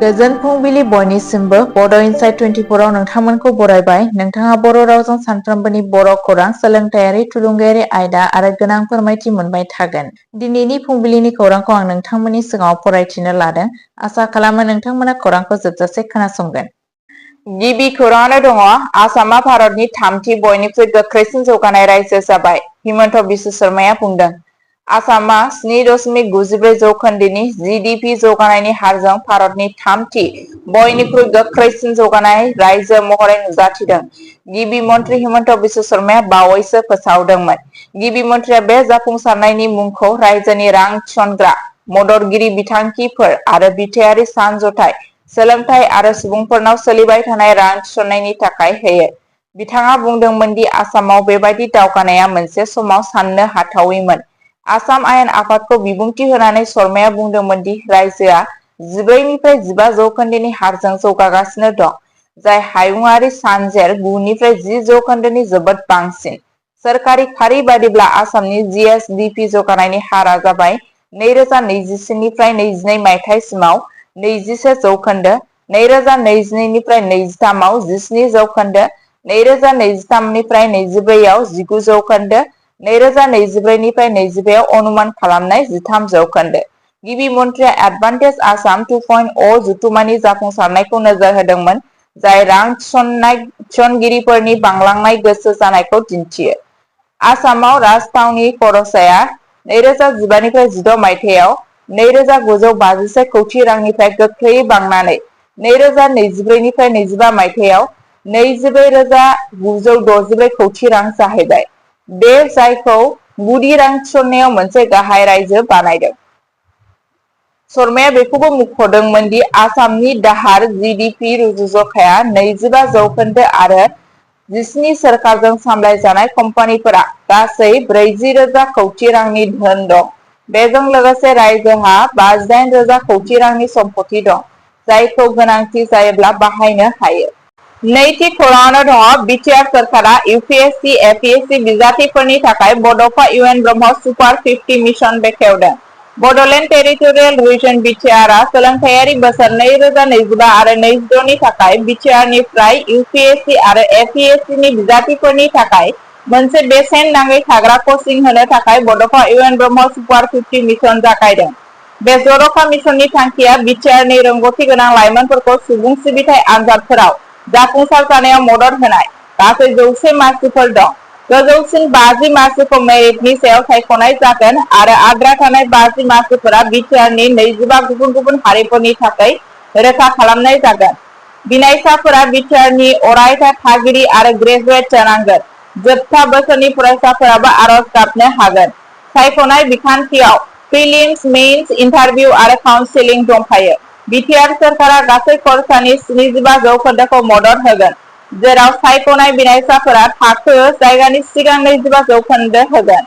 गोजोन फुंबिलि बयनिसिमबो बड' इनसाइट 24 आव नोंथांमोनखौ बरायबाय। नोंथाङा बर' रावजों सानफ्रोमबोनि बर' खौरां, सोलोंथायारि, थुलुंगायारि आयदा आरो गोनां फोरमायथि मोनबाय थागोन। दिनैनि फुंबिलिनि खौरांखौ आं नोंथांमोननि सिगाङाव फरायथिनो लादों। आसा खालामो नोंथांमोना खौरांखौ जोबजासे खोनासंगोन। गिबि खौराङानो दङ, आसामा भारतनि थामथि बयनिख्रुइ गोख्रैसिन जौगानाय रायजो जाबाय, हिमन्त बिश्व शर्माया बुंदों। आसामा 7.94 जौखोन्दोनि GDP जौगानायनि हारजों भारतनि थामथि बयनिख्रुइ गोख्रैसिन जौगानाय रायजो महरै नुजाथिदों। गिबि मन्त्रि हिमन्त बिश्व शर्माया बावैसो फोसावदोंमोन। गिबि मन्थ्रिया बे जाफुंसारनायनि मुंखौ रायजोनि रां थिसनग्रा मददगिरि बिथांखिफोर आरो बिथायारि सानज'थाय, सोलोंथाय आरो सुबुंफोरनाव सोलिबाय थानाय रां थिसननायनि थाखाय होयो। बिथाङा बुंदोंमोन दि आसामाव बेबादि दावगानायआ मोनसे समाव साननो हाथावैमोन। आसाम आयेन आफादखौ बिबुंथि होनानै शर्माया बुंदोंमोन दि रायजोआ 14निफ्राय 15 जौखोन्दोनि हारजों जौगागासिनो दं, जाय हायुंआरि सानजेर 9निफ्राय 10 जौखोन्दोनि जोबोद बांसिन। सोरखारि खारि बायदिब्ला आसामनि GSDP जौगानायनि हारआ जाबाय 2021 निफ्राय 22 मायथाइसिमाव 21 जौखोन्दो, 2022 निफ्राय 23 आव 17 जौखोन्दो, 2023 निफ्राय 24 आव 19 जौखोन्दो, 2024 निफ्राय 25 आव अनुमान खालामनाय 13 जौखोन्दो। गिबि मन्थ्रिया एडभान्टेज आसाम 2.0 जथुम्मानि जाफुंसारनायखौ नोजोर होदोंमोन, जाय रां थिसनगिरिफोरनि बांलांनाय गोसो जानायखौ दिन्थियो। आसामाव राजथावनि खरसाया 2015 निफ्राय 16 मायथाइयाव 2,951 कौटि रांनिफ्राय गोख्रैयै बांनानै 2024 निफ्राय 25 मायथाइयाव 24,964 कौटि रां जाहैबाय। बे जायखौ गुदि रां थिसननायाव मोनसे गाहाय रायजो बानायदों। शर्माया बेखौबो मुंख'दोंमोन दि आसामनि दाहार GDP रुजुजखाया 25 जौखोन्दो आरो 17 सोरखारजों सामलायजानाय कम्पानिफोरा गासै 40,000 कौटि रांनि धोन दं। बेजों लोगोसे रायजोहा 58,000 कौटि रांनि सम्पति दं, जायखौ गोनांथि जायोब्ला बाहायनो हायो। नैथि खौराङानो दङ, बिटिआर सोरखारा UPSC, APSC बिजाथिफोरनि थाखाय बड'फा UN ब्रह्म सुपार 50 मिशन बेखेवदों। बड'लेण्ड टेरिटरियेल रिजन बिटिआरआ सोलोंथायारि बोसोर 2025 आरो 26 नि थाखाय बिटिआरनिफ्राय UPSC आरो APSC नि बिजाथिफोरनि थाखाय मोनसे बेसेन नाङै थाग्रा कचिं होनो थाखाय बड'फा UN ब्रह्म सुपार 50 मिशन जागायदों। बे जर'खा मिशननि थांखिया बिटिआरनि रोंग'थि गोनां लाइमोनफोरखौ सुबुं सिबिथाइ आनजादफोराव जाफुंसार जानायाव मदद होनाय। गासै 100 मासिफोर दं। गोजौसिन 50 मासिखौ मेरिटनि सायाव सायख'नाय जागोन आरो आद्रा थानाय 50 मासिफोरा बिटिआरनि 25 गुबुन गुबुन हारिफोरनि थाखाय रोखा खालामनाय जागोन। बिनायसाफोरा बिटिआरनि अरायथा थागिरि आरो ग्रेजुवेट जानांगोन। जोबथा बोसोरनि फरायसाफोराबो आर'ज गाबनो हागोन। सायख'नाय बिखान्थियाव प्रिलिम्स, मेइन्स, इन्टारभिउ आरो काउन्सेलिं दंफायो। बिटिआर सोरखारा गासै खरसानि 75 जौखोन्दोखौ मदद होगोन, जेराव सायख'नाय बिनायसाफोरा थाखो जायगानि सिगां 25 जौखोन्दो होगोन।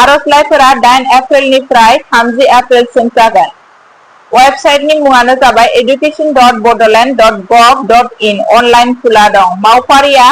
आर'जलाइफोरा 8 एप्रिलनिफ्राय 30 एप्रिलसिम जागोन। वेबसाइटनि मुङानो जाबाय education.bodoland.gov.in। अनलाइन खुला दं। मावफारिया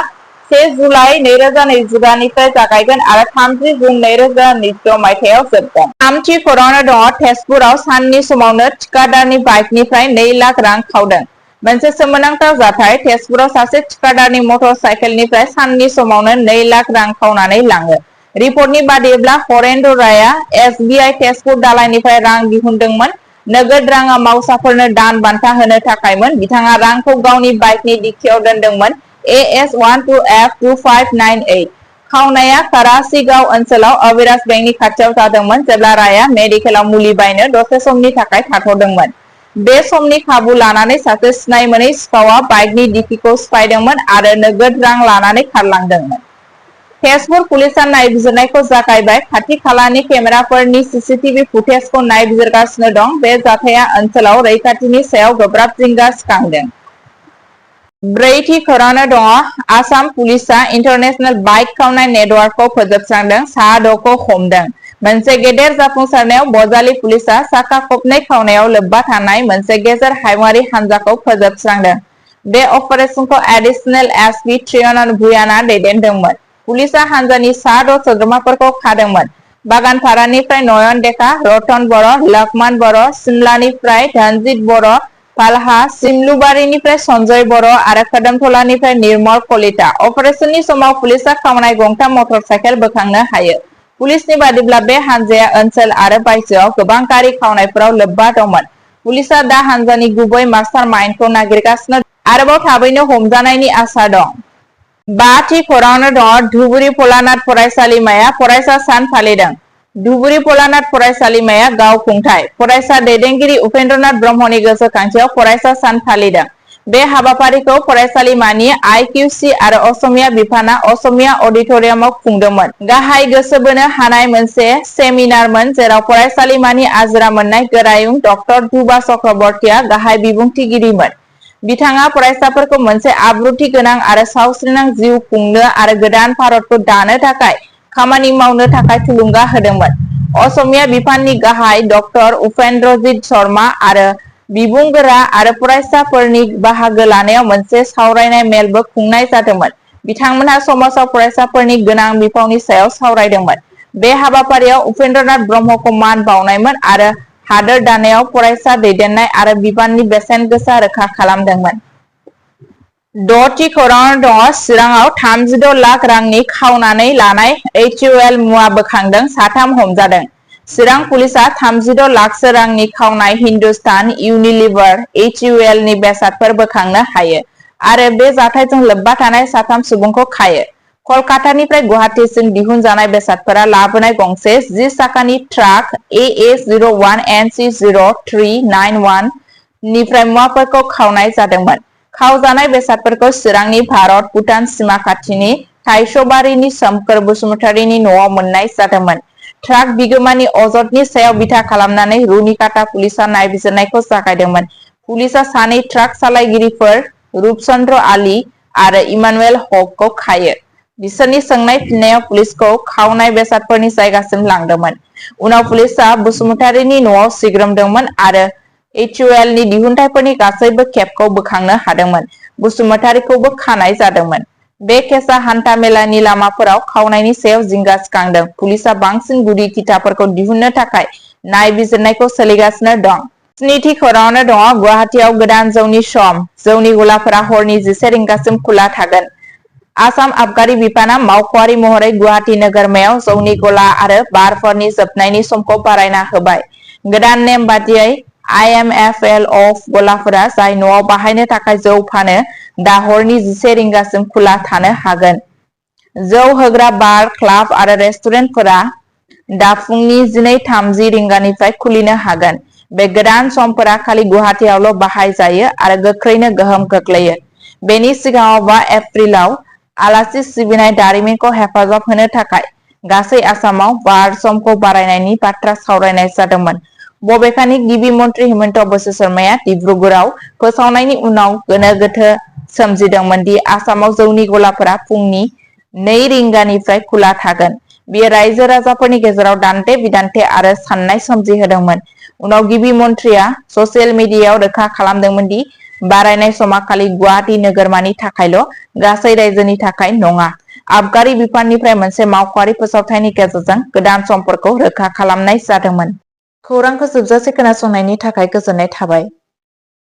1 जुलाइ 2025 निफ्राय जागायगोन आरो 30 जुन 2026 मायथाइयाव जोबगोन। थामथि खौराङानो दङ, तेजपुराव साननि समावनो थिकादारनि बाइकनिफ्राय 2 लाख रां खावदों। मोनसे सोमोनांथाव जाथाय। तेजपुराव सासे थिकादारनि मटर साइकेलनिफ्राय साननि समावनो 2 लाख रां खावनानै लाङो। रिपर्टनि बादिब्ला हरेन्द्रराया SBI तेजपुर दालायनिफ्राय रां दिहुनदोंमोन। नोगोद राङा मावसाफोरनो दान बान्था होनो थाखायमोन। बिथाङा रांखौ गावनि बाइकनि डिक्किआव दोनदोंमोन। AS12F2598। खावनाया कराचिगाव ओनसोलाव अविराज बेंकनि खाथियाव जादोंमोन जेब्ला राया मेडिकेलाव मुलि बायनो दसे समनि थाखाय थाथ'दोंमोन। बे समनि खाबु लानानै सासे सिनाय मोनै सिखावआ बाइकनि डिक्किखौ सिफायदोंमोन आरो नोगोद रां लानानै खारलांदोंमोन। तेजपुर पुलिसआ नायबिजिरनायखौ जागायबाय। खाथि खालानि केमेराफोरनि CCTV फुटेजखौ नायबिजिरगासिनो दं। बे जाथाया ओनसोलाव रैखाथिनि सायाव गोब्राब जिंगा सिखांदों। ब्रैथि खौराङानो दङ, आसाम पुलिसआ इन्टारनेशनेल बाइक खावनाय नेटवर्कखौ फोजोबस्रांदों, सा 6 खौ हमदों। मोनसे गेदेर जाफुंसारनायाव बजालि पुलिसआ साखा खबनै खावनायाव लोब्बा थानाय मोनसे गेजेर हायुंआरि हानजाखौ फोजोबस्रांदों। बे अपारेशनखौ एडिशनेल SP त्रियनन भुयानआ दैदेनदोंमोन। पुलिसआ हानजानि सा 6 सोद्रोमाफोरखौ खादोंमोन। बागानपारानिफ्राय नयन डेका, रतन बर', लक्ष्मण बर', सिमलानिफ्राय धनजित बर', पालहा सिमलुबारिनिफ्राय सन्जय बर' आरो खोदोमथलानिफ्राय निर्मल कलिता। अपारेशननि समाव पुलिसा खावनाय गंथाम मटर साइकेल बोखांनो हायो। पुलिसनि बादिब्ला बे हानजाया ओनसोल आरो बायजोआव गोबां गारि खावनायफोराव लोब्बा दंमोन। पुलिसा दा हानजानि गुबै मास्टार माइन्डखौ नागिरगासिनो आरोबाव थाबैनो हमजानायनि आसा दं। 5 थि खौराङावनो दङ धुबुरी भोलानाथ फरायसालिमाया फरायसा सान फालिदों। धुबुरी भोलानाथ फरायसालिमाया गावखुंथाय फरायसा दैदेनगिरि उपेन्द्रनाथ ब्रह्मनि गोसोखांथियाव फरायसा सान फालिदों। बे हाबाफारिखौ फरायसालिमानि IQC आरो असमिया बिफाना असमिया अडिटोरियामाव खुंदोंमोन। गाहाय गोसो बोनो हानाय मोनसे सेमिनारमोन जेराव फरायसालिमानि आजिरा मोननाय गोरायुं डक्टर धुबा चक्रबर्तीया गाहाय बिबुंथिगिरिमोन। बिथाङा फरायसाफोरखौ मोनसे आब्रुथि गोनां आरो सावस्रिनां जिउ खुंनो आरो गोदान भारतखौ दानो थाखाय खामानि मावनो थाखाय थुलुंगा होदोंमोन। असमिया बिफाननि गाहाय डक्टर उपेन्द्रजीत शर्मा आरो बिबुंगोरा आरो फरायसाफोरनि बाहागो लानायाव मोनसे सावरायनाय मेलबो खुंनाय जादोंमोन। बिथांमोनहा समाजाव फरायसाफोरनि गोनां बिफावनि सायाव सावरायदोंमोन। बे हाबाफारियाव उपेन्द्रनाथ ब्रह्मखौ मान बावनायमोन आरो हादोर दानायाव फरायसा दैदेननाय आरो बिबाननि बेसेन गोसा रोखा खालामदोंमोन। 6 थि खौराङावनो दङ चिराङाव 36 लाख रांनि खावनानै लानाय HUL मुवा बोखांदों, 3 हमजादों। चिरां पुलिसा 36 लाखसो रांनि खावनाय हिन्दुस्तान इउनिलिभार HUL नि बेसादफोर बोखांनो हायो आरो बे जाथायजों लोब्बा थानाय 3 सुबुंखौ खायो। कलकातानिफ्राय गुवाहाटीसिम दिहुनजानाय बेसादफोरा लाबोनाय गंसे 10 साखानि ट्राक AA01NC0391 निफ्राय मुवाफोरखौ खावनाय जादोंमोन। खावजानाय बेसादफोरखौ चिरांनि भारत भुटान सीमा खाथिनि थाइसबारिनि सोमखोर बसुमतारीनि न'आव मोननाय जादोंमोन। ट्राक बिगोमानि अजदनि सायाव बिथा खालामनानै रुनिकाटा पुलिसा नायबिजिरनायखौ जागायदोंमोन। पुलिसा 2 ट्राक सालायगिरिफोर रूपचन्द्र आली आरो इमानुएल हकखौ खायो। बिसोरनि सोंनाय फिननायाव पुलिसखौ खावनाय बेसादफोरनि जायगासिम लांदोंमोन। उनाव पुलिसा बसुमतारीनि न'आव सिग्रोमदोंमोन आरो HUL नि दिहुनथायफोरनि गासैबो खेबखौ बोखांनो हादोंमोन। बसुमतारीखौबो खानाय जादोंमोन। बे केसआ हान्था मेलानि लामाफोराव खावनायनि सायाव जिंगा सिखांदों। पुलिसा बांसिन गुदि खिथाफोरखौ दिहुननो थाखाय नायबिजिरनायखौ सोलिगासिनो दं। 7 थि खौराङावनो दङ गुवाहाटीआव गोदान जौनि सम, जौनि गलाफोरा हरनि 11 रिंगासिम खुला थागोन। आसाम आबगारि बिफाना मावख'आरि महरै गुवाहाटी नोगोरमायाव जौनि गला आरो बारफोरनि जोबनायनि समखौ बारायना होबाय। गोदान नेम बादियै IMFL गलाफोरा जाय न'आव बाहायनो थाखाय जौ फानो दा हरनि 11 रिंगासिम खुला थानो हागोन। जौ होग्रा बार, क्लाब आरो रेस्टुरेन्टफोरा दा फुंनि 12:30 रिंगानिफ्राय खुलिनो हागोन। बे गोदान समफोरा खालि गुवाहाटीआवल' बाहाय जायो आरो गोख्रैनो गोहोम खोख्लैयो। बेनि सिगाङाव 5 एप्रिलाव आलासि सिबिनाय दारिमिनखौ हेफाजाब होनो थाखाय गासै आसामाव बार समखौ बारायनायनि बाथ्रा सावरायनाय जादोंमोन। बबेखानि गिबि मन्थ्रि हिमन्त बिश्व शर्माया डिब्रुगड़आव फोसावनायनि उनाव गोनो गोथो सोमजिदोंमोन दि आसामाव जौनि गलाफोरा फुंनि 2 रिंगानिफ्राय खुला थागोन। बेयो रायजो राजाफोरनि गेजेराव दान्थे बिदान्थे आरो साननाय सोमजिहोदोंमोन। उनाव गिबि मन्थ्रिया ससियेल मिडियायाव रोखा खालामदोंमोन दि बारायनाय समा खालि गुवाहाटी नोगोरमानि थाखायल', गासै रायजोनि थाखाय नङा। आबगारि बिफाननिफ्राय मोनसे मावख'आरि फोसावथायनि गेजेरजों गोदान समफोरखौ रोखा खालामनाय जादोंमोन। खौरांखौ जोबजासे खोनासंनायनि थाखाय गोजोननाय थाबाय।